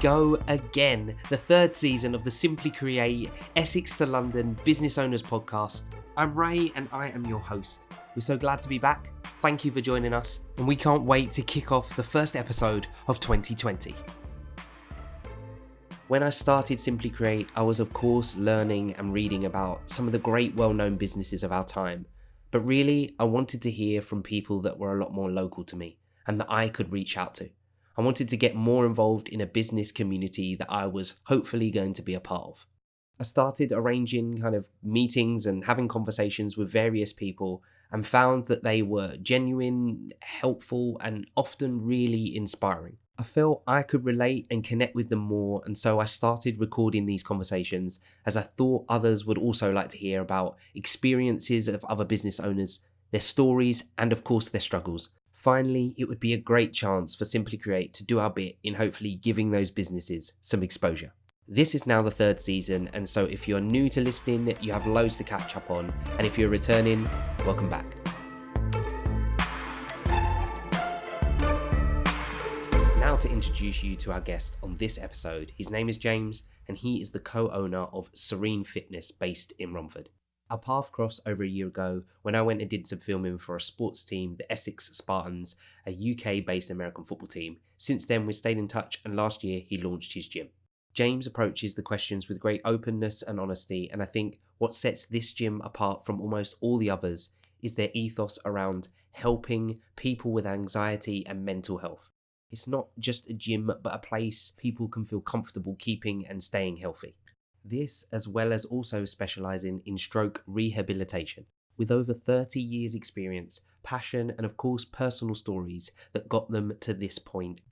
go again. The third season of the Simply Create Essex to London Business Owners podcast. I'm Ray and I am your host. We're so glad to be back. Thank you for joining us, and we can't wait to kick off the first episode of 2020. When I started Simply Create, I was of course learning and reading about some of the great well-known businesses of our time. But really, I wanted to hear from people that were a lot more local to me and that I could reach out to. I wanted to get more involved in a business community that I was hopefully going to be a part of. I started arranging kind of meetings and having conversations with various people and found that they were genuine, helpful, and often really inspiring. I felt I could relate and connect with them more, and so I started recording these conversations as I thought others would also like to hear about experiences of other business owners, their stories, and of course their struggles. Finally, it would be a great chance for Simply Create to do our bit in hopefully giving those businesses some exposure. This is now the third season, and so if you're new to listening, you have loads to catch up on, and if you're returning, welcome back. Now to introduce you to our guest on this episode. His name is James, and he is the co-owner of Serene Fitness based in Romford. Our path crossed over a year ago when I went and did some filming for a sports team, the Essex Spartans, a UK-based American football team. Since then, we stayed in touch, and last year he launched his gym. James approaches the questions with great openness and honesty, and I think what sets this gym apart from almost all the others is their ethos around helping people with anxiety and mental health. It's not just a gym, but a place people can feel comfortable keeping and staying healthy. This, as well as also specialising in stroke rehabilitation, with over 30 years experience, passion, and of course personal stories that got them to this point.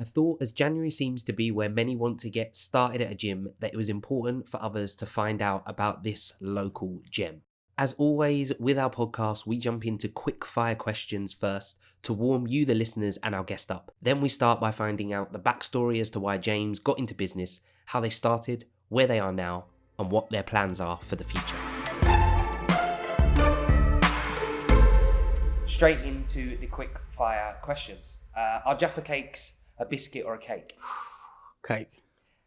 I thought, as January seems to be where many want to get started at a gym, that it was important for others to find out about this local gym. As always, with our podcast, we jump into quick fire questions first to warm you, the listeners, and our guest up. Then we start by finding out the backstory as to why James got into business, how they started, where they are now, and what their plans are for the future. Straight into the quick fire questions. Are Jaffa cakes a biscuit or a cake? Cake.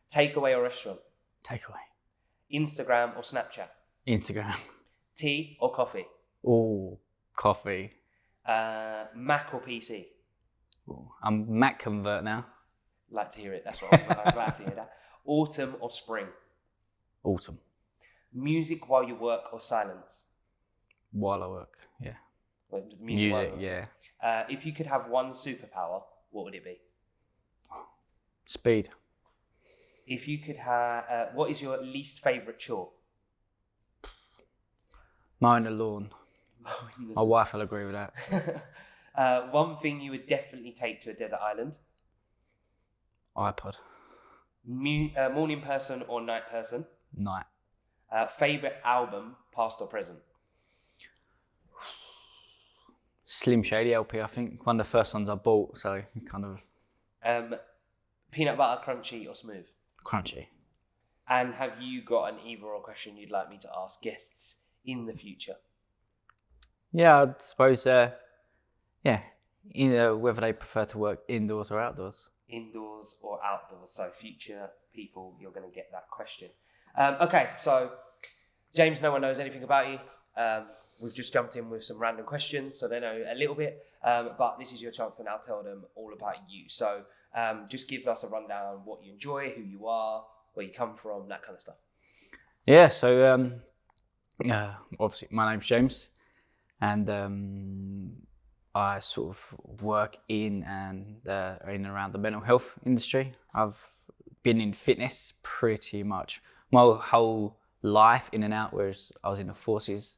Takeaway or restaurant? Takeaway. Instagram or Snapchat? Instagram. Tea or coffee? Oh, coffee. Mac or PC? Ooh, I'm Mac convert now. Like to hear it, that's what I'm glad to hear that. Autumn or spring? Autumn. Music while you work or silence? While I work, yeah. Well, Music, yeah. If you could have one superpower, what would it be? Speed. If you could have, what is your least favourite chore? Mowing the lawn. My wife will agree with that. One thing you would definitely take to a desert island? iPod. Morning person or night person? Night. Favourite album, past or present? Slim Shady LP, I think. One of the first ones I bought, so kind of... Peanut butter, crunchy or smooth? Crunchy. And have you got an either or question you'd like me to ask guests in the future? Yeah, I suppose, whether they prefer to work indoors or outdoors. Indoors or outdoors. So future people, you're going to get that question. Okay, so James, no one knows anything about you. We've just jumped in with some random questions, so they know a little bit. But this is your chance to now tell them all about you. So just give us a rundown, what you enjoy, who you are, where you come from, that kind of stuff. Yeah, so obviously my name's James, and I sort of work in and around the mental health industry. I've been in fitness pretty much my whole life, in and out, whereas I was in the forces,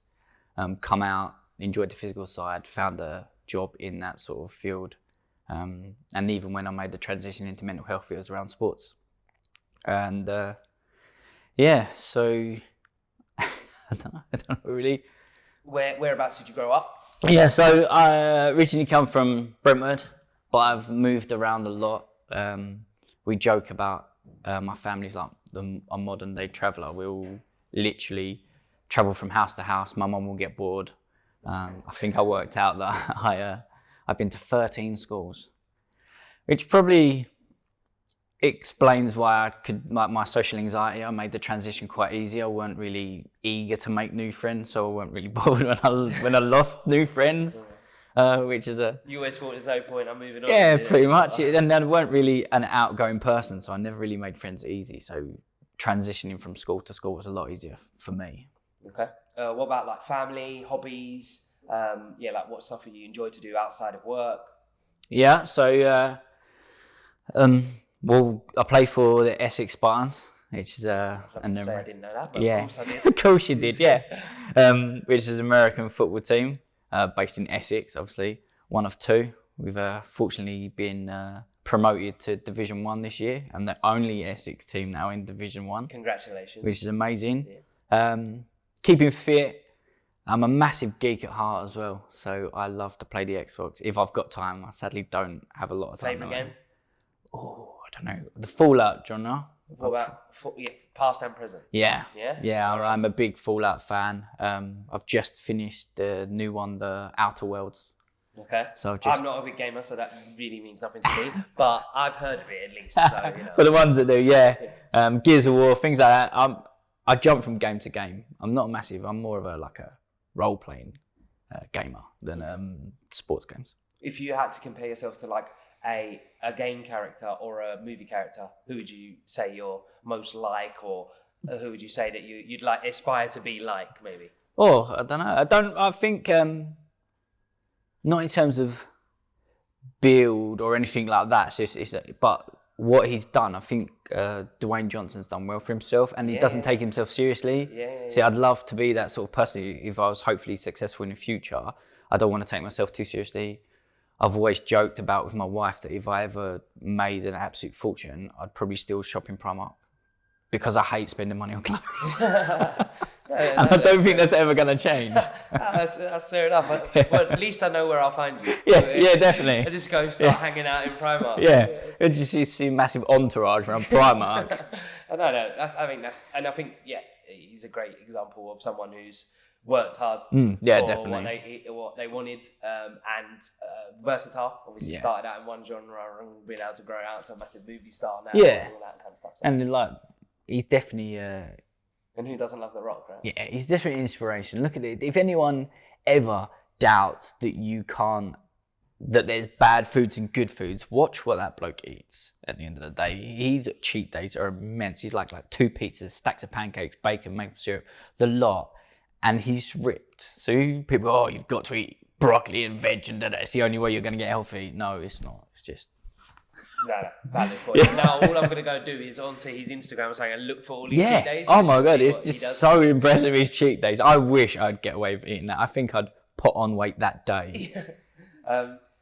come out, enjoyed the physical side, found a job in that sort of field. And even when I made the transition into mental health, it was around sports. And so I don't know really. Whereabouts did you grow up? Yeah, so I originally come from Brentford, but I've moved around a lot. We joke about my family's like a modern day traveller. We'll literally travel from house to house. My mum will get bored. I think I worked out that I've been to 13 schools, which probably explains why I could, like my social anxiety, I made the transition quite easy. I weren't really eager to make new friends, so I weren't really bothered when I lost new friends, which is a... You always thought there's no point, I'm moving on. Yeah, pretty much. And I weren't really an outgoing person, so I never really made friends easy. So transitioning from school to school was a lot easier for me. Okay. What about like family, hobbies? Like what stuff do you enjoy to do outside of work? Yeah, so well, I play for the Essex Spartans, which is I didn't know that, but yeah, of course I did. of course you did, yeah. Which is an American football team based in Essex, obviously, one of two. We've fortunately been promoted to Division 1 this year, and the only Essex team now in Division 1. Congratulations. Which is amazing. Yeah. Keeping fit. I'm a massive geek at heart as well, so I love to play the Xbox if I've got time. I sadly don't have a lot of time. Favourite game? Oh, I don't know. The Fallout genre. What about past and present? Yeah. Yeah? Yeah, I'm a big Fallout fan. I've just finished the new one, the Outer Worlds. Okay. So I'm not a big gamer, so that really means nothing to me, but I've heard of it at least. So, you know. For the ones that do, yeah. Gears of War, things like that. I jump from game to game. I'm not massive. I'm more of a role-playing gamer than sports games. If you had to compare yourself to like a game character or a movie character, who would you say you're most like, or who would you say that you'd like aspire to be like, maybe? Oh, I don't know. I think not in terms of build or anything like that. But what he's done, I think Dwayne Johnson's done well for himself, and he doesn't take himself seriously. See, I'd love to be that sort of person. If I was hopefully successful in the future, I don't want to take myself too seriously. I've always joked about with my wife that if I ever made an absolute fortune, I'd probably still shop in Primark because I hate spending money on clothes. And I don't think that's ever going to change. That's fair enough. Well, at least I know where I'll find you. Yeah, definitely. I just go start hanging out in Primark. Yeah, you just see a massive entourage around Primark. I think he's a great example of someone who's worked hard for definitely what they wanted, and versatile. Obviously, started out in one genre and been able to grow out to a massive movie star now. Yeah, and all that kind of stuff. So. And he's definitely. And who doesn't love The Rock, right? Yeah, he's definitely an inspiration. Look at it. If anyone ever doubts that there's bad foods and good foods, watch what that bloke eats at the end of the day. His cheat days are immense. He's like 2 pizzas, stacks of pancakes, bacon, maple syrup, the lot. And he's ripped. So people, you've got to eat broccoli and veg and that's the only way you're going to get healthy. No, it's not. It's just... No, valid point. Now all I'm going to go do is onto his Instagram saying and look for all his cheat days. Oh my God, it's just so impressive, his cheat days. I wish I'd get away with eating that. I think I'd put on weight that day.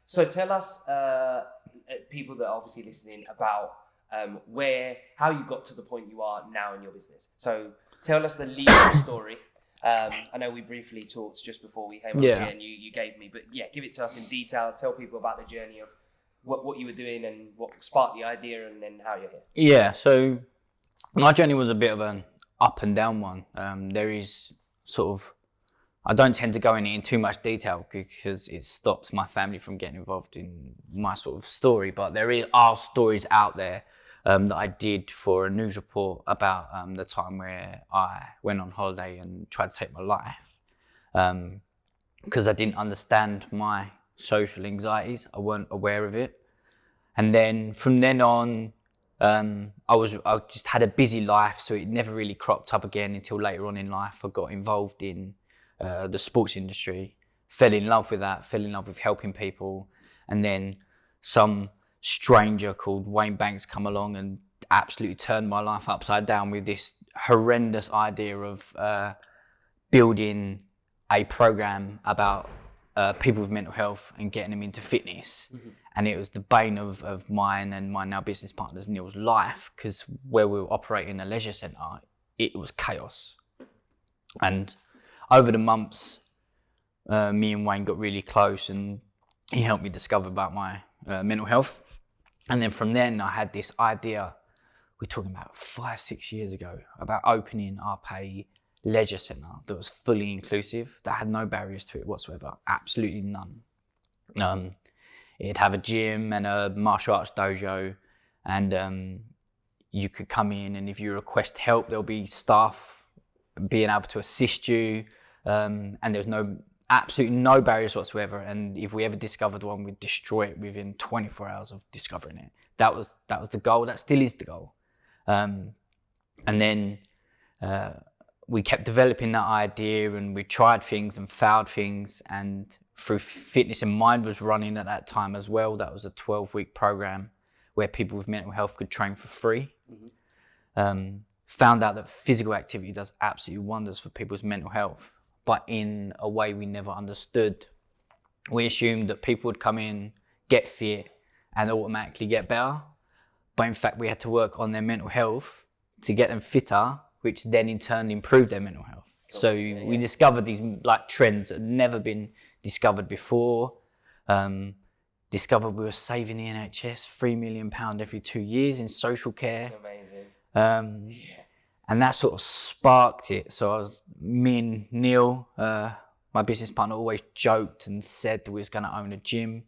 So tell us, people that are obviously listening, about how you got to the point you are now in your business. So tell us the legal story. I know we briefly talked just before we came on here and you gave me, but give it to us in detail. Tell people about the journey of what you were doing and what sparked the idea and then how you're here. Yeah, so my journey was a bit of an up and down one. There is I don't tend to go in too much detail because it stops my family from getting involved in my sort of story, but there are stories out there that I did for a news report about the time where I went on holiday and tried to take my life because I didn't understand my social anxieties. I weren't aware of it. And then from then on, I just had a busy life, so it never really cropped up again until later on in life. I got involved in the sports industry, fell in love with that, fell in love with helping people, and then some stranger called Wayne Banks come along and absolutely turned my life upside down with this horrendous idea of building a program about people with mental health and getting them into fitness. Mm-hmm. And it was the bane of mine and my now business partner's Neil's life, because where we were operating a leisure centre, it was chaos. And over the months, me and Wayne got really close and he helped me discover about my mental health. And then from then I had this idea, we're talking about 5-6 years ago, about opening up a leisure centre that was fully inclusive, that had no barriers to it whatsoever, absolutely none. It'd have a gym and a martial arts dojo, and you could come in, and if you request help, there'll be staff being able to assist you, and there's absolutely no barriers whatsoever. And if we ever discovered one, we'd destroy it within 24 hours of discovering it. That was the goal. That still is the goal. And then we kept developing that idea, and we tried things and failed things. And through Fitness in Mind was running at that time as well. That was a 12-week program where people with mental health could train for free. Found out that physical activity does absolutely wonders for people's mental health, but in a way we never understood. We assumed that people would come in, get fit, and automatically get better. But in fact, we had to work on their mental health to get them fitter, which then in turn improved their mental health. So we discovered these like trends that had never been discovered before. Discovered we were saving the NHS £3 million every 2 years in social care. Amazing. And that sort of sparked it. So me and Neil, my business partner, always joked and said that we was going to own a gym.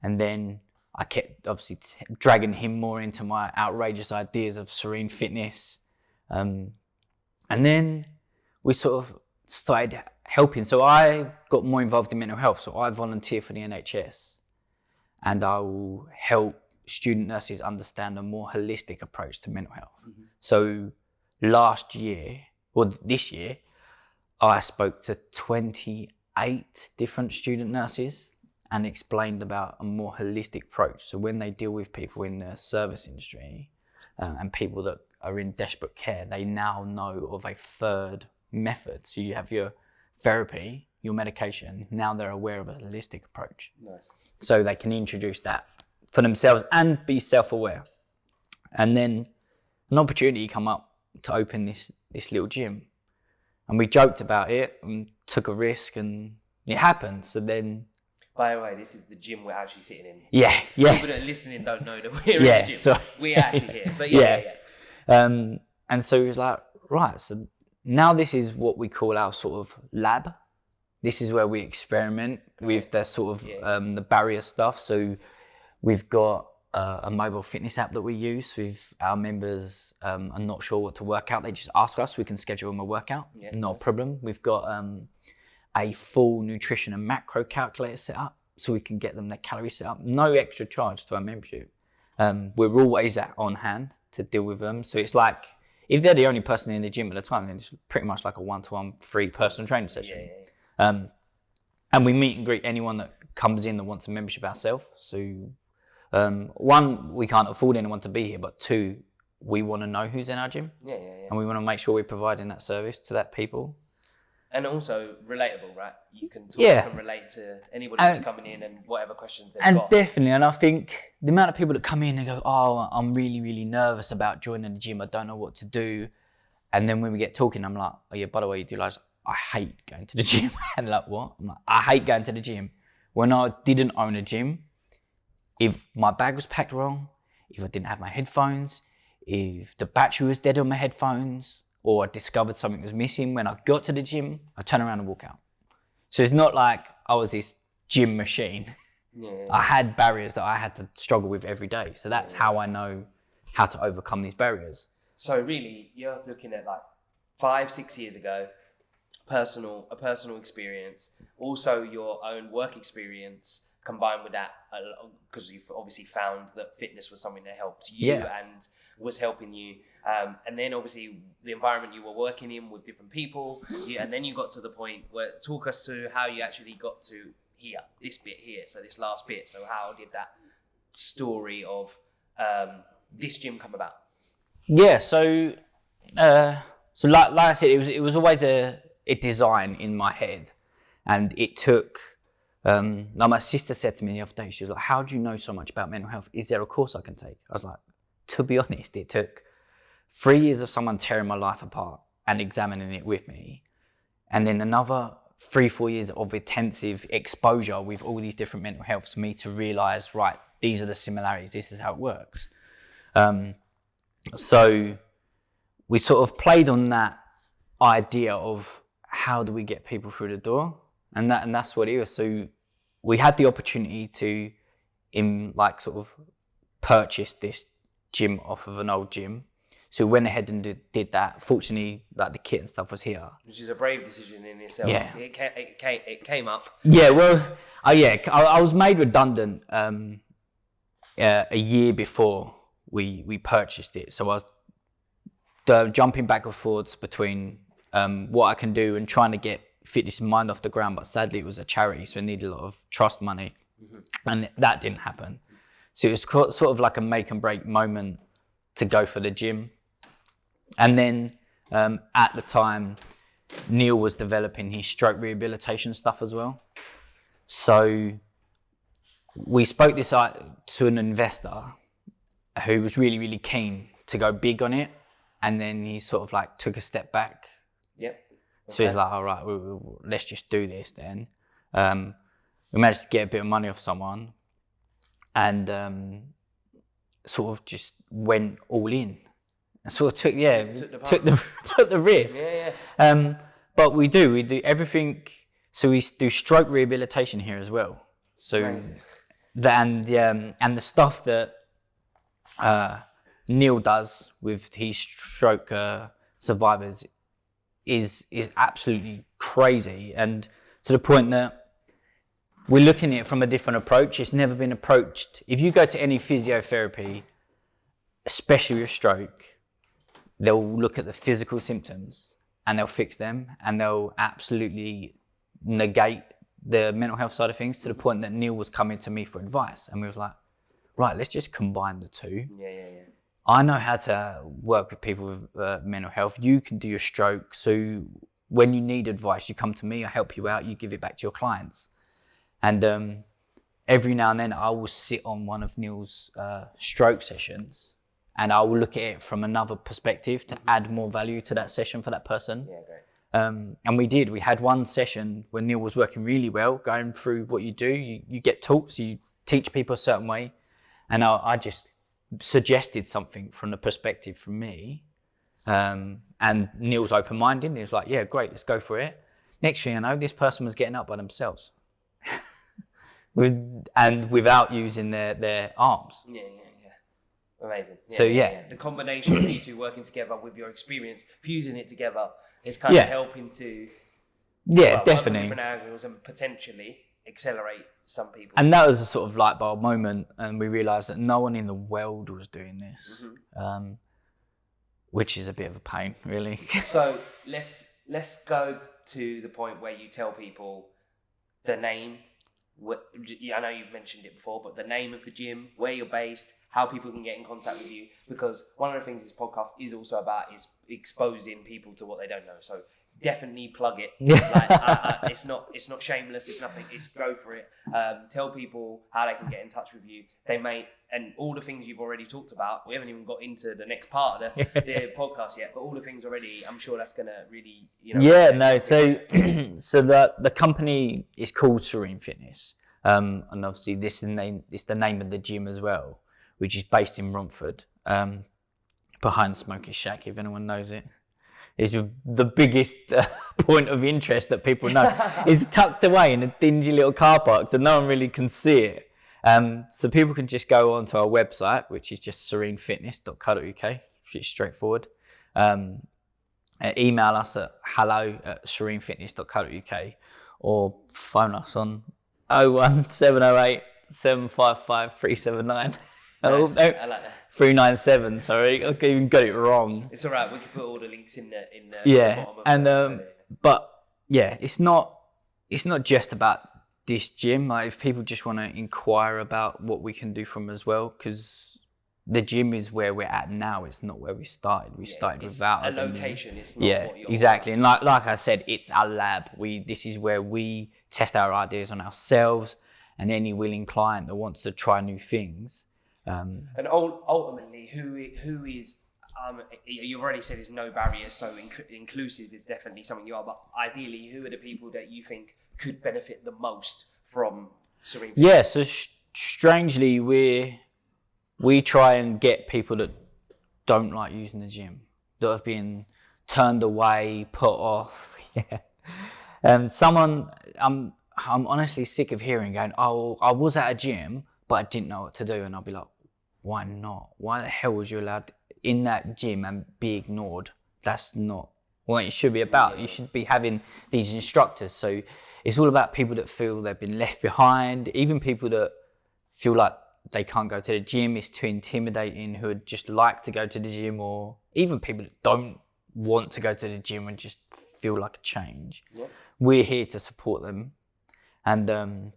And then I kept obviously dragging him more into my outrageous ideas of Serene Fitness. And then we sort of started helping. So I got more involved in mental health. So I volunteer for the NHS, and I will help student nurses understand a more holistic approach to mental health. So this year, I spoke to 28 different student nurses and explained about a more holistic approach. So when they deal with people in the service industry and people that are in desperate care, they now know of a third method. So you have your therapy, your medication, now they're aware of a holistic approach. Nice. So they can introduce that for themselves and be self-aware. And then an opportunity come up to open this little gym. And we joked about it and took a risk, and it happened. So then... By the way, this is the gym we're actually sitting in. Yeah, yes. People that are listening don't know that we're in the gym. So, we're actually here. But yeah. And so he was like, right, so now this is what we call our sort of lab. This is where we experiment with the sort of the barrier stuff. So we've got a mobile fitness app that we use with our members are not sure what to work out. They just ask us, we can schedule them a workout, no problem. We've got a full nutrition and macro calculator set up so we can get them their calories set up. No extra charge to our membership. We're always on hand to deal with them. So it's like, if they're the only person in the gym at the time, then it's pretty much like a one-to-one free personal training session. And we meet and greet anyone that comes in that wants a membership ourselves. So one, we can't afford anyone to be here, but two, we want to know who's in our gym. And we want to make sure we're providing that service to that people. And also relatable, right? You can talk and relate to anybody who's coming in and whatever questions they've got. And definitely, and I think the amount of people that come in and go, oh, I'm really, really nervous about joining the gym. I don't know what to do. And then when we get talking, I'm like, oh yeah, by the way, you do realise I hate going to the gym. And they're like, what? I'm like, I hate going to the gym. When I didn't own a gym, if my bag was packed wrong, if I didn't have my headphones, if the battery was dead on my headphones, or I discovered something was missing, when I got to the gym, I turn around and walk out. So it's not like I was this gym machine. I had barriers that I had to struggle with every day. So that's how I know how to overcome these barriers. So really, you're looking at like 5-6 years ago, a personal experience, also your own work experience combined with that, because you've obviously found that fitness was something that helped you and was helping you. And then obviously the environment you were working in with different people, and then you got to the point where, talk us through how you actually got to here, this bit here, so this last bit. So how did that story of this gym come about? Yeah, so like I said, it was always a design in my head, and it took. Now my sister said to me the other day, she was like, "How do you know so much about mental health? Is there a course I can take?" I was like, to be honest, it took 3 years of someone tearing my life apart and examining it with me, and then another 3-4 years of intensive exposure with all these different mental healths for me to realise, right, these are the similarities, this is how it works. So we sort of played on that idea of how do we get people through the door, and that's what it was. So we had the opportunity to, sort of purchase this gym off of an old gym. So we went ahead and did that. Fortunately, like the kit and stuff was here. Which is a brave decision in itself. Yeah. It came up. Yeah, well, I was made redundant a year before we purchased it. So I was jumping back and forwards between what I can do and trying to get Fitness in Mind off the ground. But sadly, it was a charity, so it needed a lot of trust money. And that didn't happen. So it was sort of like a make and break moment to go for the gym. And then at the time, Neil was developing his stroke rehabilitation stuff as well. So we spoke this out to an investor who was really, really keen to go big on it. And then he sort of like took a step back. Yep. Okay. So he's like, all right, let's just do this then. We managed to get a bit of money off someone and sort of just went all in. And sort of took the risk. Yeah. But we do everything. So we do stroke rehabilitation here as well. So and the stuff that Neil does with his stroke survivors is absolutely crazy, and to the point that we're looking at it from a different approach. It's never been approached. If you go to any physiotherapy, especially with stroke, they'll look at the physical symptoms and they'll fix them, and they'll absolutely negate the mental health side of things, to the point that Neil was coming to me for advice, and we was like, right, let's just combine the two. Yeah. I know how to work with people with mental health. You can do your stroke. So when you need advice, you come to me, I help you out, you give it back to your clients. And every now and then I will sit on one of Neil's stroke sessions, and I will look at it from another perspective to add more value to that session for that person. Yeah, great. And we had one session where Neil was working really well, going through what you do. You get taught, so you teach people a certain way. And I just suggested something from the perspective from me. And Neil's open-minded. He was like, yeah, great, let's go for it. Next thing you know, this person was getting up by themselves. And without using their arms. Yeah. Amazing. Yeah. The combination of you two working together with your experience, fusing it together, is kind of helping to definitely different angles and potentially accelerate some people. And that was a sort of light bulb moment, and we realised that no one in the world was doing this, which is a bit of a pain, really. So let's go to the point where you tell people the name. I know you've mentioned it before, but the name of the gym, where you're based, how people can get in contact with you, because one of the things this podcast is also about is exposing people to what they don't know. So definitely plug it. It's not shameless. It's nothing. It's go for it. Tell people how they can get in touch with you. They may, and all the things you've already talked about. We haven't even got into the next part of the podcast yet, but all the things already. I'm sure that's gonna really, So the company is called Serene Fitness, and obviously this is the name of the gym as well, which is based in Romford, behind Smoky Shack, if anyone knows it. Is the biggest point of interest that people know. It's tucked away in a dingy little car park that no one really can see it. So people can just go onto our website, which is just serenefitness.co.uk. It's straightforward. Email us at hello@serenefitness.co.uk, or phone us on 01708 755 379. I like that. 397, sorry, I even got it wrong. It's all right. We can put all the links in the bottom of and but yeah, it's not just about this gym. Like, if people just want to inquire about what we can do from as well, because the gym is where we're at now. It's not where we started. We started without a location. It's not what you're exactly. And like I said, it's our lab. This is where we test our ideas on ourselves and any willing client that wants to try new things. And ultimately, who is, you've already said there's no barriers, so inclusive is definitely something you are, but ideally, who are the people that you think could benefit the most from Serene Fitness? Yeah, so strangely, we try and get people that don't like using the gym, that have been turned away, put off. And I'm honestly sick of hearing going, oh, I was at a gym, but I didn't know what to do. And I'll be like, why not? Why the hell was you allowed in that gym and be ignored. That's not what it should be about. You should be having these instructors. So it's all about people that feel they've been left behind, even people that feel like they can't go to the gym, it's too intimidating, who would just like to go to the gym, or even people that don't want to go to the gym and just feel like a change. Yeah. We're here to support them. And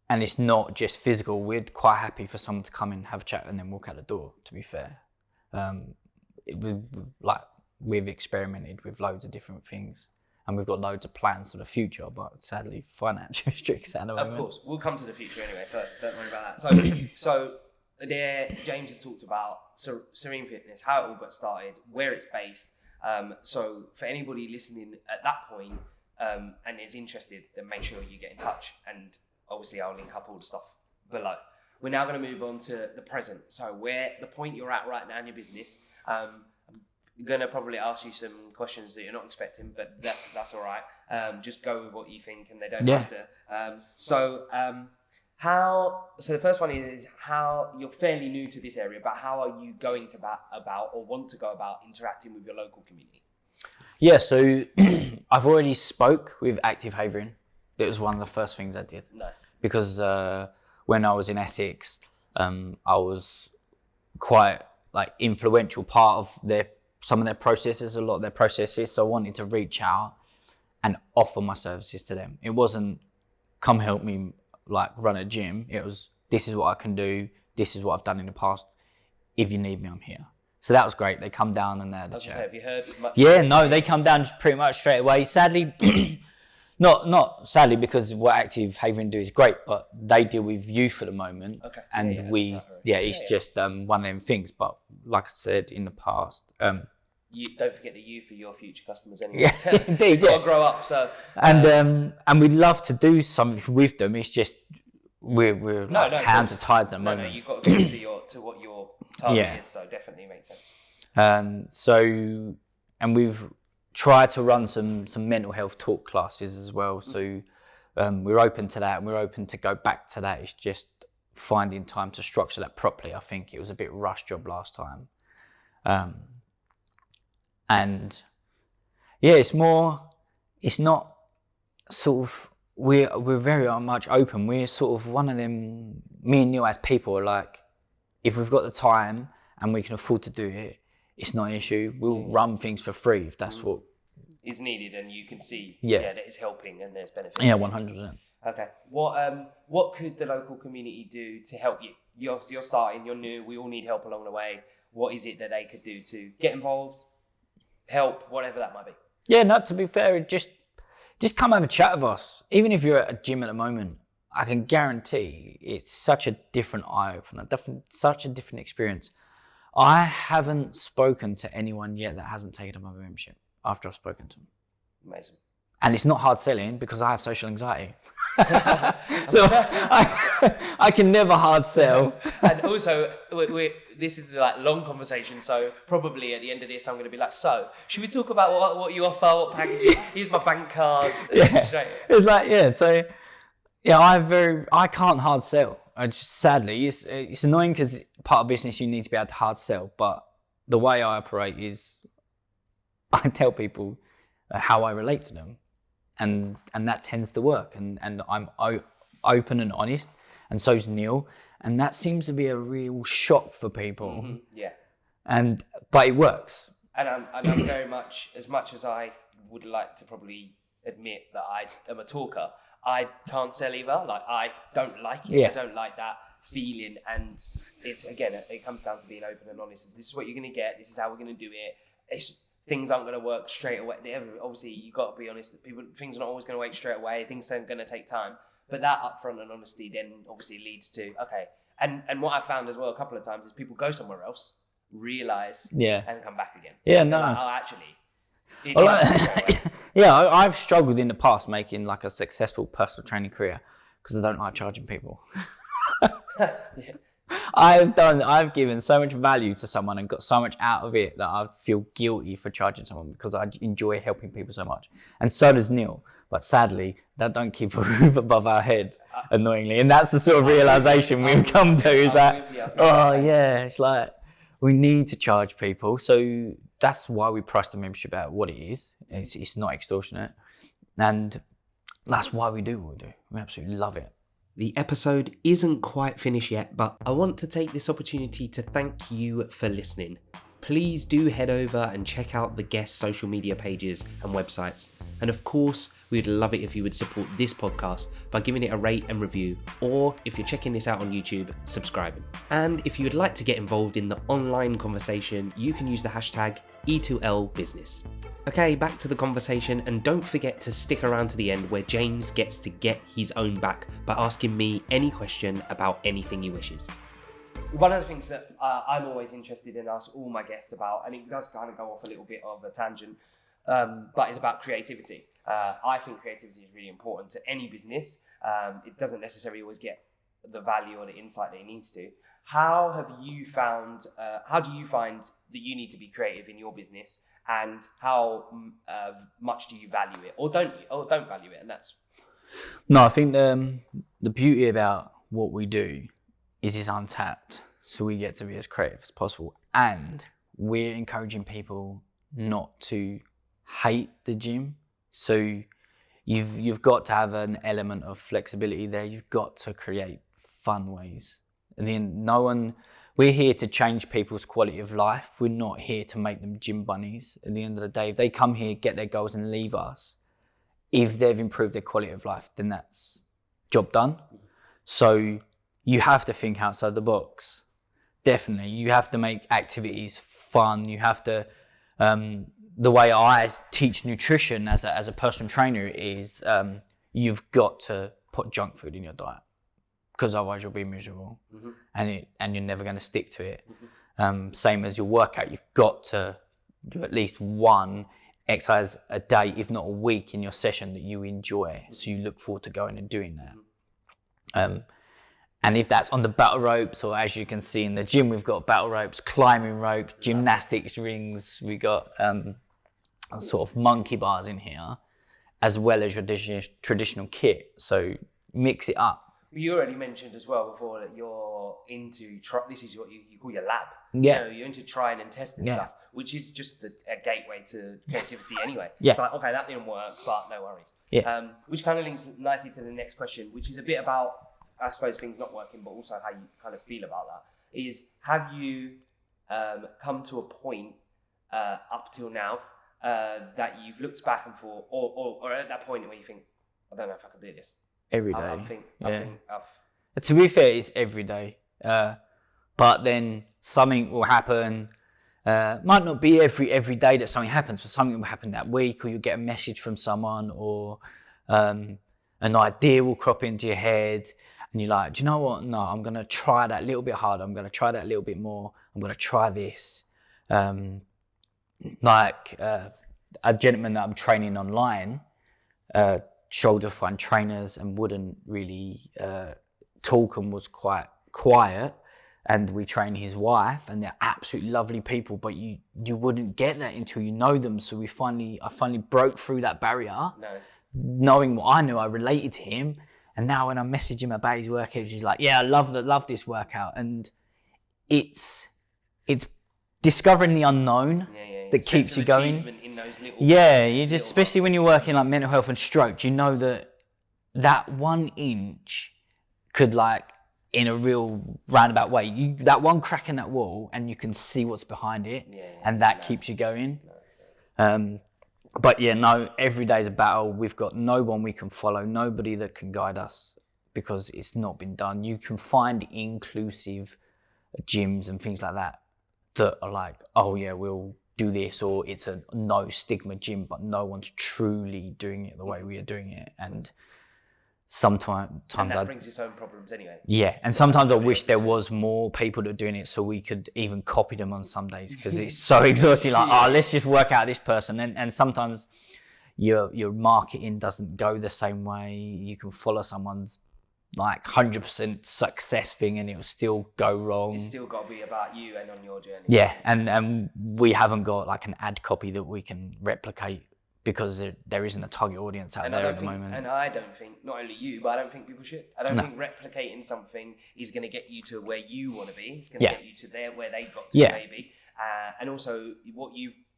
it's not just physical. We're quite happy for someone to come in, have a chat, and then walk out the door, to be fair. We've experimented with loads of different things. And we've got loads of plans for the future, but sadly, financial restricts at the moment. Of course, we'll come to the future anyway, so don't worry about that. So there, James has talked about Serene Fitness, how it all got started, where it's based. So for anybody listening at that point and is interested, then make sure you get in touch. And obviously, I'll link up all the stuff below. We're now going to move on to the present. So where the point you're at right now in your business. I'm going to probably ask you some questions that you're not expecting, but that's all right. Just go with what you think, and they don't have to. So the first one is how you're fairly new to this area, but how are you going to about or want to go about interacting with your local community? Yeah, so I've already spoke with Active Havering. It was one of the first things I did. Nice. Because when I was in Essex, I was quite influential part of some of their processes, a lot of their processes. So I wanted to reach out and offer my services to them. It wasn't come help me run a gym. It was, this is what I can do. This is what I've done in the past. If you need me, I'm here. So that was great. They come down and they had the chat. Have you heard much? Yeah, no, they come down pretty much straight away. Sadly, not sadly, because what Active Havering do is great, but they deal with youth at the moment. Okay. And it's just one of them things. But like I said in the past, you don't forget the youth are your future customers anyway. Yeah, indeed. You've got to grow up. So and we'd love to do something with them. It's just we're hands are tied at the moment. No, you've got to go to what your target is. So definitely makes sense. And we've tried to run some mental health talk classes as well. So we're open to that, and we're open to go back to that. It's just finding time to structure that properly. I think it was a bit rush job last time. And yeah, it's not sort of, we're very much open. We're sort of one of them, me and Neil as people are like, if we've got the time and we can afford to do it, it's not an issue. We'll run things for free if that's what is needed, and you can see that it's helping and there's benefit. Yeah, 100%. Okay. What could the local community do to help you? You're starting, you're new, we all need help along the way. What is it that they could do to get involved, help, whatever that might be? Yeah, no, to be fair, just come have a chat with us. Even if you're at a gym at the moment, I can guarantee it's such a different eye-opener, such a different experience. I haven't spoken to anyone yet that hasn't taken up my membership after I've spoken to them. Amazing. And it's not hard selling because I have social anxiety. So I can never hard sell. And also, this is long conversation, so probably at the end of this, I'm going to be like, so, should we talk about what you offer, what packages? Here's my bank card. It's so, I can't hard sell. Sadly, it's annoying because part of business you need to be able to hard sell, but the way I operate is I tell people how I relate to them, and that tends to work, and I'm open and honest, and so's Neil, and that seems to be a real shock for people. Mm-hmm. Yeah. But it works. And I'm very much as I would like to probably admit that I am a talker, I can't sell either. I don't like it. Yeah. I don't like that feeling. And it's, again, it comes down to being open and honest. This is what you're going to get. This is how we're going to do it. Things aren't going to work straight away. Obviously, you've got to be honest. Things are not always going to work straight away. Things are going to take time. But that upfront and honesty then obviously leads to, okay. And what I found as well a couple of times is people go somewhere else, realise, and come back again. Yeah, so I've struggled in the past making a successful personal training career because I don't like charging people. Yeah. I've given so much value to someone and got so much out of it that I feel guilty for charging someone because I enjoy helping people so much. And so does Neil. But sadly, that don't keep a roof above our head, annoyingly. And that's the sort of realisation we've come to is that, it's We need to charge people. So that's why we price the membership at what it is. It's not extortionate. And that's why we do what we do. We absolutely love it. The episode isn't quite finished yet, but I want to take this opportunity to thank you for listening. Please do head over and check out the guest social media pages and websites. And of course, we'd love it if you would support this podcast by giving it a rate and review, or if you're checking this out on YouTube, subscribing. And if you would like to get involved in the online conversation, you can use the hashtag E2LBusiness. Okay, back to the conversation, and don't forget to stick around to the end where James gets to get his own back by asking me any question about anything he wishes. One of the things that I'm always interested in, ask all my guests about, and it does kind of go off a little bit of a tangent, but it's about creativity. I think creativity is really important to any business. It doesn't necessarily always get the value or the insight that it needs to. How do you find that you need to be creative in your business, and how much do you value it, or don't value it? And that's... No, I think the beauty about what we do is it's untapped, so we get to be as creative as possible, and we're encouraging people not to hate the gym. So you've got to have an element of flexibility there. You've got to create fun ways. And then we're here to change people's quality of life. We're not here to make them gym bunnies. At the end of the day, if they come here, get their goals and leave us, if they've improved their quality of life, then that's job done. So you have to think outside the box. Definitely. You have to make activities fun. You have to, the way I teach nutrition as a personal trainer is you've got to put junk food in your diet, because otherwise you'll be miserable, and you're never going to stick to it. Same as your workout, you've got to do at least one exercise a day, if not a week, in your session that you enjoy, so you look forward to going and doing that. And if that's on the battle ropes, or as you can see in the gym, we've got battle ropes, climbing ropes, gymnastics rings, we got sort of monkey bars in here, as well as your traditional kit. So mix it up. You already mentioned as well before that you're into, this is what you call your lab. Yeah. You're into trying and testing stuff, which is just a gateway to creativity anyway. Yeah. It's like, okay, that didn't work, but no worries. Yeah. Which kind of links nicely to the next question, which is a bit about, I suppose, things not working, but also how you kind of feel about that. Is, have you come to a point up till now that you've looked back and thought, or at that point where you think, I don't know if I can do this? Every day. I think to be fair, it's every day. But then something will happen. Might not be every day that something happens, but something will happen that week, or you'll get a message from someone, or an idea will crop into your head, and you're like, do you know what? No, I'm going to try that a little bit harder. I'm going to try that a little bit more. I'm going to try this. Like a gentleman that I'm training online, shoulder find trainers and wouldn't really talk, and was quite quiet, and we train his wife, and they're absolutely lovely people, but you wouldn't get that until you know them. So I finally broke through that barrier. Nice. Knowing what I knew, I related to him, and now when I message him about his workouts, he's like, yeah, I love this workout. And it's discovering the unknown that keeps you going. In those little, you just, especially when you're working like mental health and stroke, you know that 1 inch could, like, in a real roundabout way, that one crack in that wall, and you can see what's behind it, and that keeps you going. But yeah, no, every day is a battle. We've got no one we can follow, nobody that can guide us, because it's not been done. You can find inclusive gyms and things like that are like, oh yeah, we'll do this, or it's a no stigma gym, but no one's truly doing it the way we are doing it. And sometimes that brings its own problems anyway. Yeah, and sometimes I wish there was more people that are doing it, so we could even copy them on some days, because it's so exhausting. Like, let's just work out this person, and sometimes your marketing doesn't go the same way. You can follow someone's like 100% success thing, and it'll still go wrong. It's still got to be about you and on your journey. Yeah, and we haven't got like an ad copy that we can replicate, because there isn't a target audience out there at the moment. And I don't think, not only you, but I don't think people should. I don't think replicating something is going to get you to where you want to be. It's going to get you to where they got to, maybe. And also,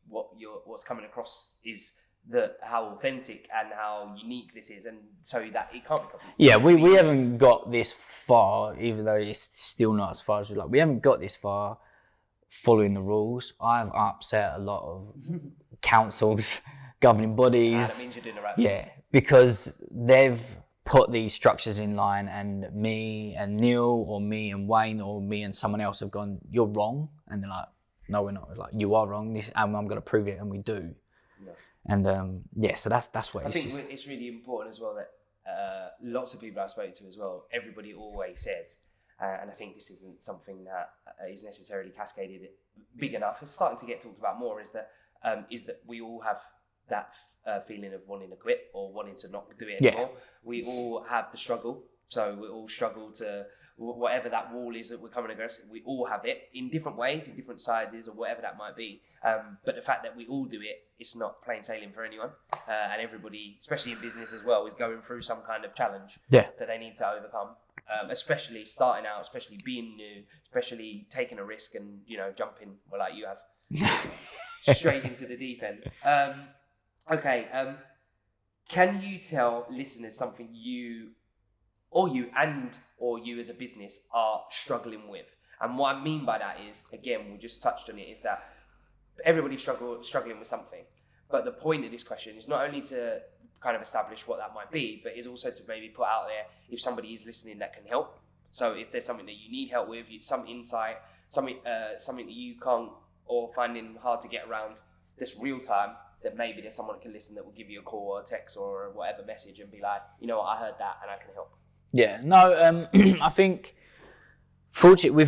what's coming across is how authentic and how unique this is, and so that it can't be copied. Yeah, we haven't got this far, even though it's still not as far as we like. We haven't got this far following the rules. I've upset a lot of councils, governing bodies. That means you're doing the right thing. Yeah, because they've put these structures in line, and me and Neil, or me and Wayne, or me and someone else have gone, "You're wrong," and they're like, "No, we're not." We're like, "You are wrong. And I'm going to prove it," and we do. Yes. And so that's what I think it's really important as well that lots of people I've spoken to as well, everybody always says, and I think this isn't something that is necessarily cascaded big enough. It's starting to get talked about more. Is that we all have that feeling of wanting to quit or wanting to not do it anymore. We all have the struggle, so we all struggle to whatever that wall is that we're coming across. We all have it in different ways, in different sizes, or whatever that might be. But the fact that we all do it, it's not plain sailing for anyone. And everybody, especially in business as well, is going through some kind of challenge that they need to overcome. Especially starting out, especially being new, especially taking a risk and jumping, well, like you have, straight into the deep end. Can you tell listeners something you as a business are struggling with? And what I mean by that is, again, we just touched on it, is that everybody's struggling with something. But the point of this question is not only to kind of establish what that might be, but is also to maybe put out there if somebody is listening that can help. So if there's something that you need help with, some insight, something that you can't or finding hard to get around this real time, that maybe there's someone that can listen that will give you a call or a text or whatever message and be like, you know what, I heard that and I can help. Yeah, no, I think fortunately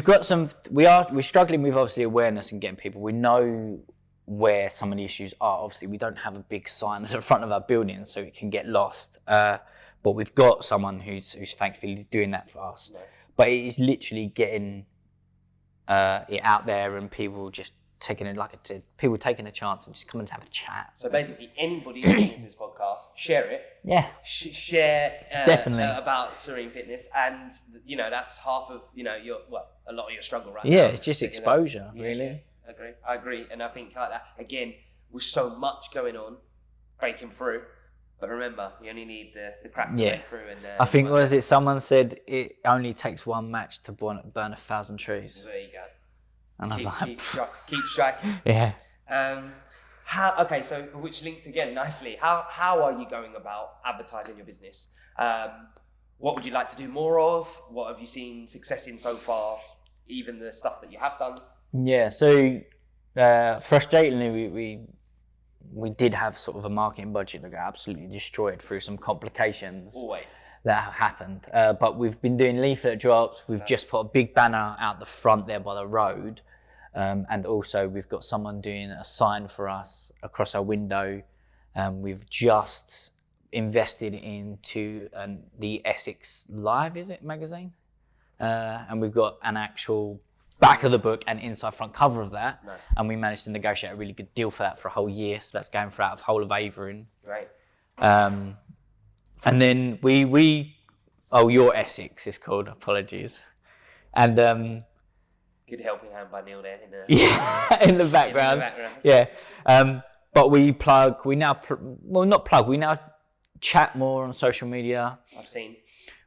we're struggling with obviously awareness and getting people. We know where some of the issues are. Obviously, we don't have a big sign at the front of our building, so it can get lost. But we've got someone who's thankfully doing that for us. Nice. But it is literally getting it out there and people just taking it, like I said, people taking a chance and just coming to have a chat. So basically, anybody listening to this podcast, share it. Yeah. Share definitely about Serene Fitness, and that's half of a lot of your struggle right now. Yeah, it's just exposure, really. Yeah, I agree, and I think like that again, with so much going on, breaking through. But remember, you only need the crack to break through. And I think someone said it only takes one match to burn 1,000 trees. There you go. And I was like, keep striking. Yeah. So which links again nicely. How are you going about advertising your business? What would you like to do more of? What have you seen success in so far? Even the stuff that you have done. Yeah. So frustratingly, we did have sort of a marketing budget that got absolutely destroyed through some complications. Always. That happened. But we've been doing leaflet drops. We've just put a big banner out the front there by the road. And also we've got someone doing a sign for us across our window. We've just invested into the Essex Live, is it, magazine? And we've got an actual back of the book and inside front cover of that. Nice. And we managed to negotiate a really good deal for that for a whole year. So that's going throughout the whole of Avon. Great. And then your Essex is called, apologies. And good helping hand by Neil there in the in the background. Yeah. But we now chat more on social media. I've seen.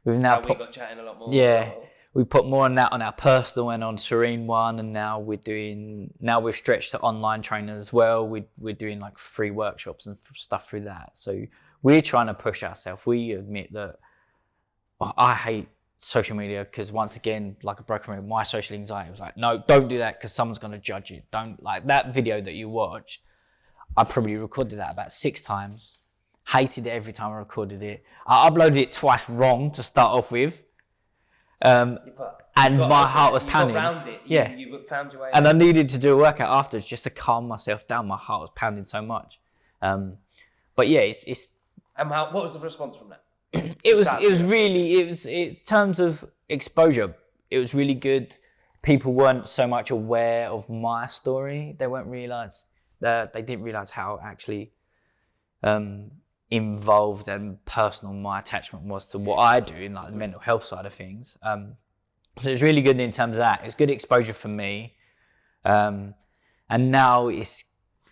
We got chatting a lot more. Yeah. We put more on that on our personal and on Serene one, and now we've stretched to online training as well. We're doing like free workshops and stuff through that. So we're trying to push ourselves. We admit that I hate social media because, once again, like a broken record, my social anxiety was like, no, don't do that because someone's going to judge it. Don't, like that video that you watched, I probably recorded that about 6 times. Hated it every time I recorded it. I uploaded it twice wrong to start off with. And my heart was pounding. You found your way. And I needed to do a workout afterwards just to calm myself down. My heart was pounding so much. But yeah, it's. And what was the response from that? It was in terms of exposure, it was really good. People weren't so much aware of my story. They didn't realise how actually involved and personal my attachment was to what I do in like the mental health side of things. So it's really good in terms of that. It's good exposure for me. And now it's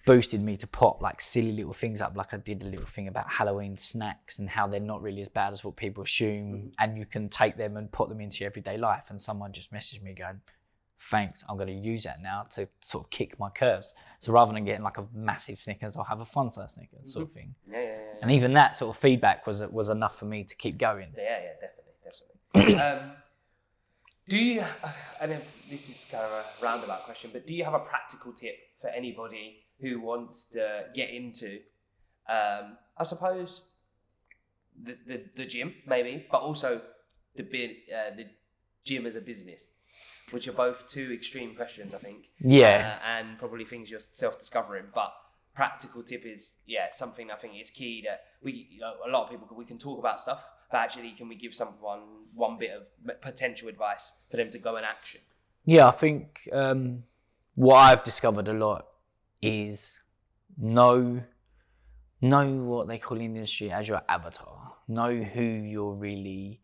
boosted me to pop like silly little things up. Like I did a little thing about Halloween snacks and how they're not really as bad as what people assume. And you can take them and put them into your everyday life. And someone just messaged me going, thanks, I'm going to use that now to sort of kick my curves. So rather than getting like a massive Snickers, I'll have a fun size Snickers sort of thing. Yeah. And even that sort of feedback was enough for me to keep going. Yeah, definitely. Do you, I know this is kind of a roundabout question, but do you have a practical tip for anybody who wants to get into, I suppose, the gym maybe, but also the gym as a business, which are both two extreme questions, I think. Yeah. And probably things you're self-discovering, but practical tip is, something I think is key that a lot of people, we can talk about stuff, but actually can we give someone one bit of potential advice for them to go in action? Yeah, I think what I've discovered a lot is know what they call in the industry as your avatar. Know who you really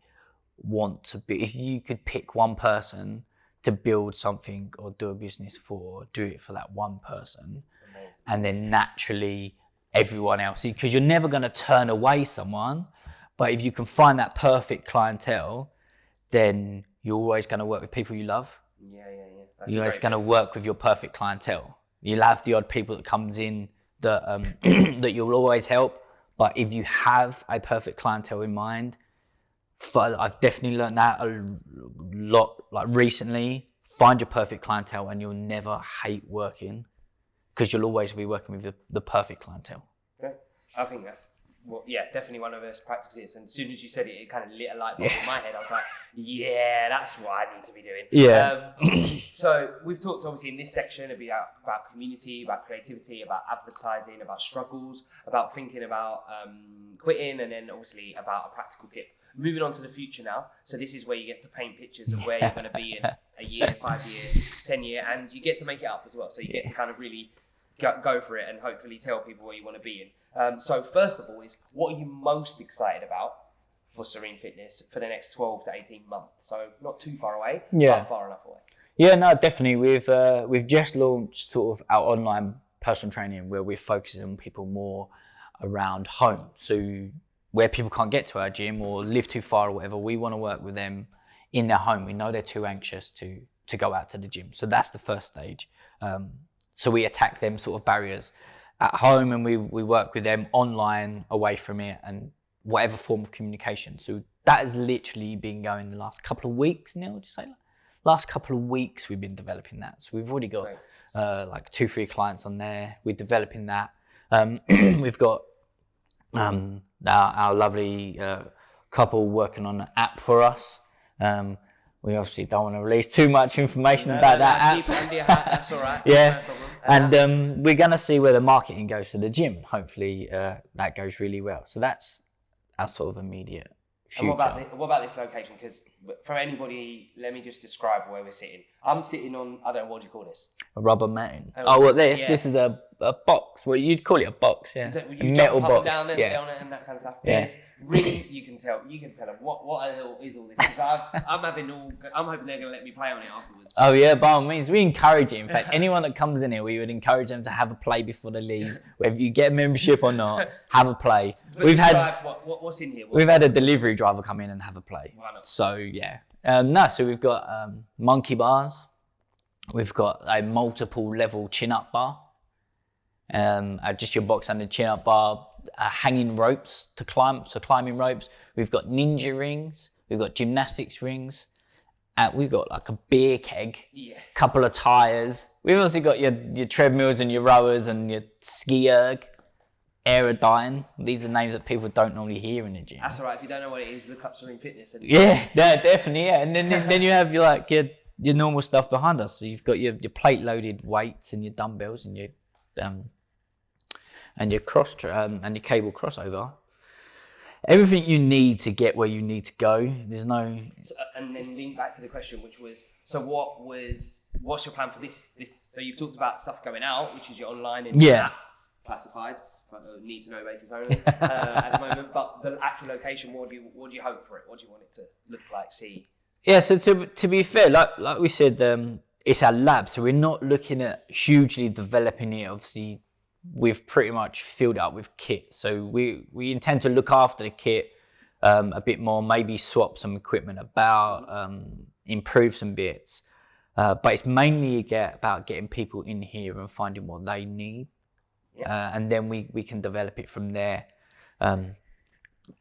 want to be. If you could pick one person to build something or do a business for, do it for that one person. Amazing. And then naturally everyone else, because you're never going to turn away someone, but if you can find that perfect clientele, then you're always going to work with people you love. Yeah. You're always going to work with your perfect clientele. You'll have the odd people that comes in that that you'll always help, but if you have a perfect clientele in mind, I've definitely learned that a lot. Like recently, find your perfect clientele, and you'll never hate working because you'll always be working with the perfect clientele. Okay. I think that's definitely one of those practical tips. And as soon as you said it, it kind of lit a light bulb in my head. I was like, that's what I need to be doing. Yeah. So we've talked obviously in this section about community, about creativity, about advertising, about struggles, about thinking about quitting, and then obviously about a practical tip. Moving on to the future now. So this is where you get to paint pictures of where you're going to be in a year, 5 year, 10 year, and you get to make it up as well. So you get to kind of really go for it and hopefully tell people where you want to be in. So first of all is, what are you most excited about for Serene Fitness for the next 12 to 18 months? So not too far away, but far enough away. Yeah, no, definitely. We've just launched sort of our online personal training where we're focusing on people more around home. So where people can't get to our gym or live too far or whatever, we want to work with them in their home. We know they're too anxious to go out to the gym. So that's the first stage. So we attack them sort of barriers at home, and we work with them online, away from it, and whatever form of communication. So that has literally been going the last couple of weeks now, would you say? Last couple of weeks we've been developing that. So we've already got like 2-3 clients on there. We're developing that. We've got our lovely couple working on an app for us. We obviously don't want to release too much information about that app. Keep it under your hat, that's all right. Yeah, no and we're going to see where the marketing goes to the gym. Hopefully that goes really well. So that's our sort of immediate future. And what about this location? Because for anybody, let me just describe where we're sitting. I'm sitting on, I don't know, what do you call this? A rubber matting. This? Yeah. This is a box. Well, you'd call it a box, yeah. So a metal box. Down and down and that kind of stuff. Yeah. Really, you can tell them what is all this? Because I'm hoping they're going to let me play on it afterwards. Oh yeah, by all means, we encourage it. In fact, anyone that comes in here, we would encourage them to have a play before they leave. Whether you get a membership or not, have a play. But what's in here? We've had a delivery driver come in and have a play. Why not? So yeah, so we've got monkey bars. We've got a multiple level chin up bar. Just your box under chin up bar, hanging ropes to climb, so climbing ropes. We've got ninja rings, we've got gymnastics rings, we've got like a beer keg, couple of tyres. We've also got your treadmills and your rowers and your ski erg, Aerodyne. These are names that people don't normally hear in the gym. That's all right. If you don't know what it is, look up Serene Fitness. Definitely, yeah. And then you have your normal stuff behind us. So you've got your plate loaded weights and your dumbbells and your and your cable crossover. Everything you need to get where you need to go. There's no. And then link back to the question, which was, so what's your plan for this? So you've talked about stuff going out, which is your online and app classified. need to know basis only at the moment. But the actual location, what do you hope for it? What do you want it to look like? See? Yeah. So to be fair, like we said, it's our lab, so we're not looking at hugely developing it. Obviously, we've pretty much filled it up with kit, so we intend to look after the kit a bit more, maybe swap some equipment about, improve some bits, but it's mainly about getting people in here and finding what they need, and then we can develop it from there, and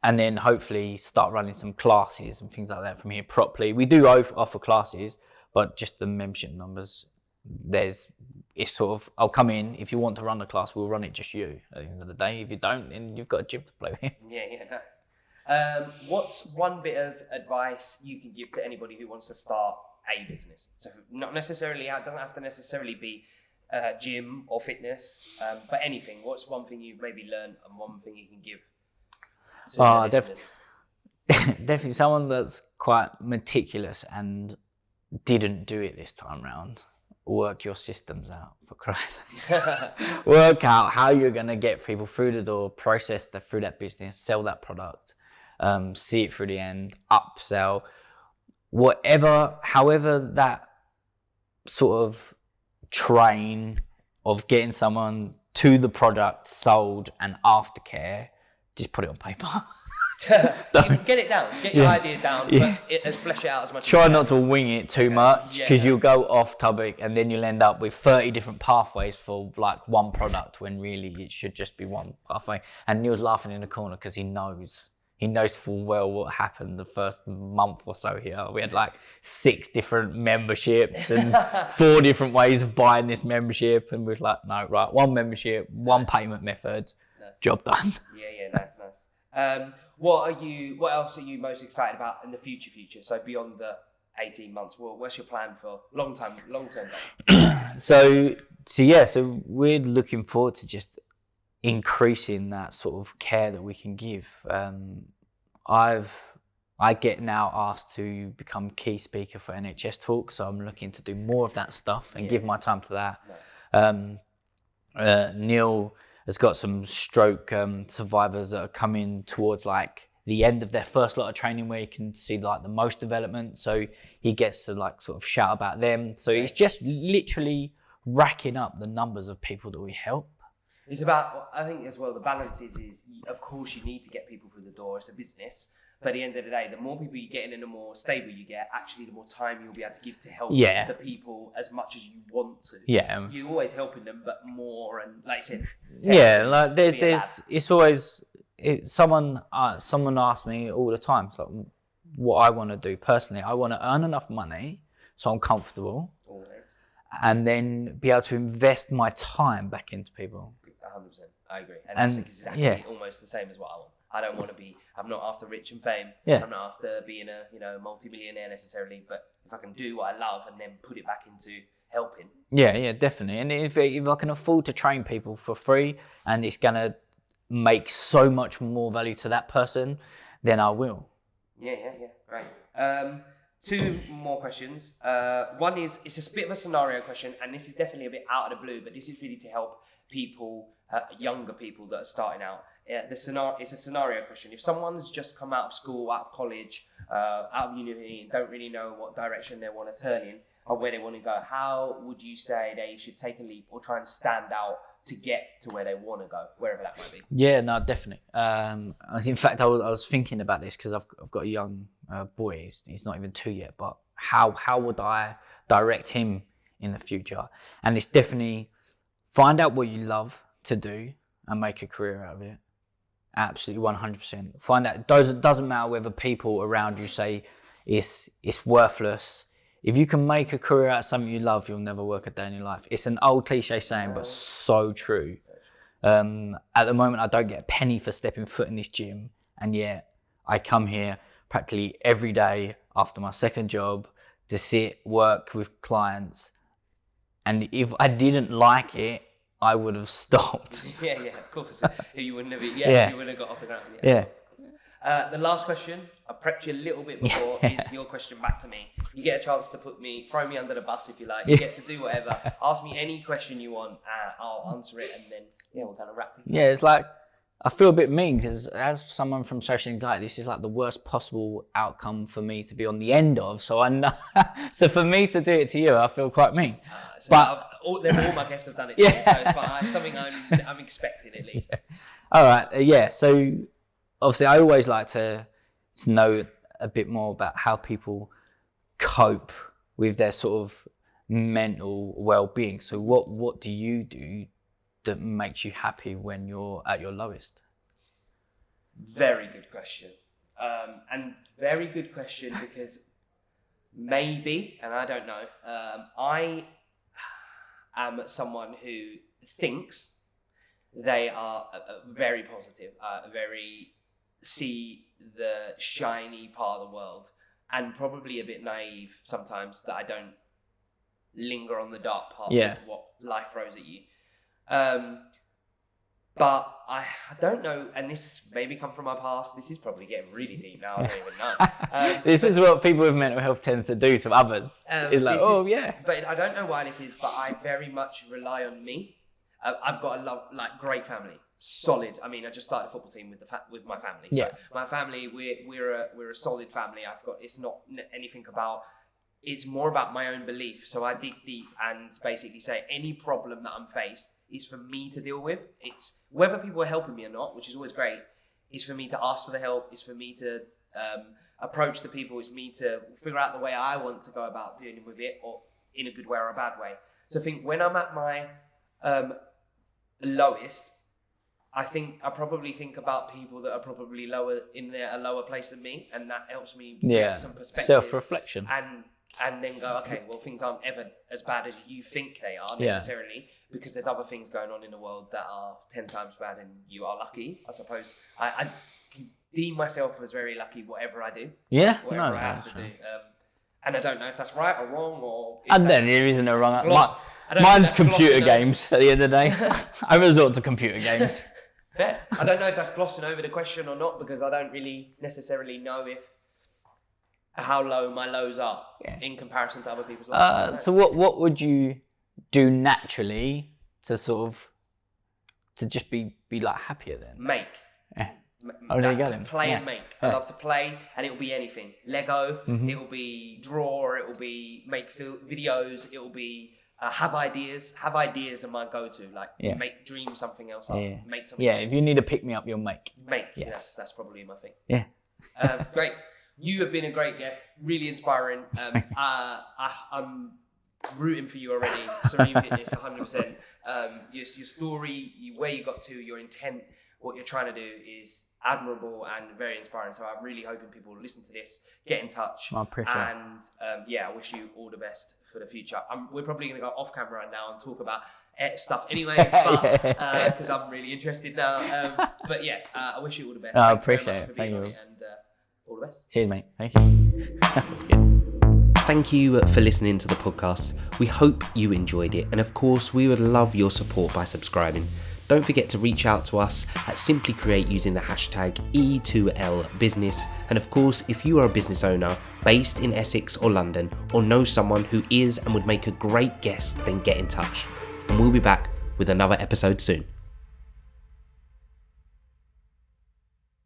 then hopefully start running some classes and things like that from here properly. We do offer classes, but just the membership numbers, it's sort of, I'll come in, if you want to run the class, we'll run it just you at the end of the day. If you don't, then you've got a gym to play with. Yeah, nice. What's one bit of advice you can give to anybody who wants to start a business? So not necessarily, it doesn't have to necessarily be gym or fitness, but anything. What's one thing you've maybe learned and one thing you can give to the listeners? Definitely someone that's quite meticulous and didn't do it this time round. Work your systems out, for Christ's sake. Work out how you're going to get people through the door, process through that business, sell that product, see it through the end, upsell, however that sort of train of getting someone to the product sold and aftercare, just put it on paper. Get it down, get your idea down, but flesh it out as much as you Try can. not to wing it too much, because you'll go off topic and then you'll end up with 30 different pathways for like one product when really it should just be one pathway. And Neil's laughing in the corner because he knows full well what happened the first month or so here. We had like 6 different memberships and 4 different ways of buying this membership, and we're like, no, right, one membership, one payment method, job done. Yeah, nice. What else are you most excited about in the future? So beyond the 18 months, what's your plan for long-term goal? So we're looking forward to just increasing that sort of care that we can give. I get now asked to become key speaker for NHS Talk, so I'm looking to do more of that stuff and give my time to that. Nice. Neil has got some stroke survivors that are coming towards like the end of their first lot of training, where you can see like the most development. So he gets to like sort of shout about them. So it's just literally racking up the numbers of people that we help. It's about, I think as well, the balance is of course you need to get people through the door. It's a business. But at the end of the day, the more people you get in and the more stable you get, actually the more time you'll be able to give to help the people as much as you want to. Yeah. So you're always helping them, but more, and like I said, like it's always, someone asks me all the time, like, what I want to do personally. I want to earn enough money so I'm comfortable. Always. And then be able to invest my time back into people. 100%. I agree. And that's exactly almost the same as what I want. I don't want to be, I'm not after rich and fame. Yeah. I'm not after being a multi-millionaire necessarily, but if I can do what I love and then put it back into helping. Yeah, definitely. And if I can afford to train people for free and it's going to make so much more value to that person, then I will. Yeah. Right. 2 more questions. One is, it's a bit of a scenario question, and this is definitely a bit out of the blue, but this is really to help people, younger people that are starting out. It's a scenario question. If someone's just come out of school, out of college, out of uni, and don't really know what direction they want to turn in or where they want to go, how would you say they should take a leap or try and stand out to get to where they want to go, wherever that might be? Yeah, no, definitely. In fact, I was thinking about this because I've got a young boy. He's not even 2 yet, but how would I direct him in the future? And it's definitely find out what you love to do and make a career out of it. Absolutely, 100%. Find out. It doesn't matter whether people around you say it's worthless. If you can make a career out of something you love, you'll never work a day in your life. It's an old cliche saying, but so true. At the moment, I don't get a penny for stepping foot in this gym, and yet I come here practically every day after my second job to sit, work with clients. And if I didn't like it, I would have stopped. Yeah, of course. You wouldn't have. You would have got off the ground. Yeah. The last question I prepped you a little bit before. Is your question back to me? You get a chance to throw me under the bus if you like. You get to do whatever. Ask me any question you want. I'll answer it, and then we'll kind of wrap things up. Yeah, it's like, I feel a bit mean because as someone from social anxiety, this is like the worst possible outcome for me to be on the end of. So I know. So for me to do it to you, I feel quite mean. All my guests have done it to me, so it's fine. It's something I'm expecting at least. All right. So obviously, I always like to know a bit more about how people cope with their sort of mental well-being. So what do you do that makes you happy when you're at your lowest? Very good question. And very good question because maybe, and I don't know, I am someone who thinks they are very positive, very see the shiny part of the world, and probably a bit naive sometimes that I don't linger on the dark parts of what life throws at you. But I don't know, and this maybe come from my past. This is probably getting really deep now. I don't even know. This is what people with mental health tend to do to others. It's like, But I don't know why this is, but I very much rely on me. I've got a great family, solid. I mean, I just started a football team with my family. So my family, we're a solid family. It's not anything about. It's more about my own belief. So I dig deep and basically say any problem that I'm faced is for me to deal with. It's whether people are helping me or not, which is always great. It's for me to ask for the help. It's for me to approach the people. It's me to figure out the way I want to go about dealing with it, or in a good way or a bad way. So I think when I'm at my lowest, I probably think about people that are probably a lower place than me, and that helps me get some perspective. Self-reflection. And then go, okay, well, things aren't ever as bad as you think they are necessarily, because there's other things going on in the world that are 10 times bad, and you are lucky, I suppose. I can deem myself as very lucky, whatever I do. Yeah, whatever I have to do. And I don't know if that's right or wrong, or... And then there isn't a wrong... Mine's computer games at the end of the day. I resort to computer games. Fair. I don't know if that's glossing over the question or not, because I don't really necessarily know how low my lows are in comparison to other people's lows. So what would you do naturally to just be like happier then? Make. There you go then. Play and make. I love to play, and it'll be anything. Lego, it'll be draw, it'll be make videos, it'll be have ideas. Have ideas are my go-to. Dream something else up. Make something. Yeah, if you need to pick me up, you'll make. Yeah. That's probably my thing. Yeah. Great. You have been a great guest, really inspiring. I'm rooting for you already. Serene Fitness, 100%. Your story, where you got to, your intent, what you're trying to do is admirable and very inspiring. So I'm really hoping people listen to this, get in touch. I appreciate it. And I wish you all the best for the future. We're probably going to go off camera now and talk about stuff anyway, because I'm really interested now. I wish you all the best. I appreciate it. Thank you. And all the best. Cheers, mate. Thank you. Thank you for listening to the podcast. We hope you enjoyed it. And of course, we would love your support by subscribing. Don't forget to reach out to us at Simply Create using the hashtag E2LBusiness. And of course, if you are a business owner based in Essex or London, or know someone who is and would make a great guest, then get in touch. And we'll be back with another episode soon.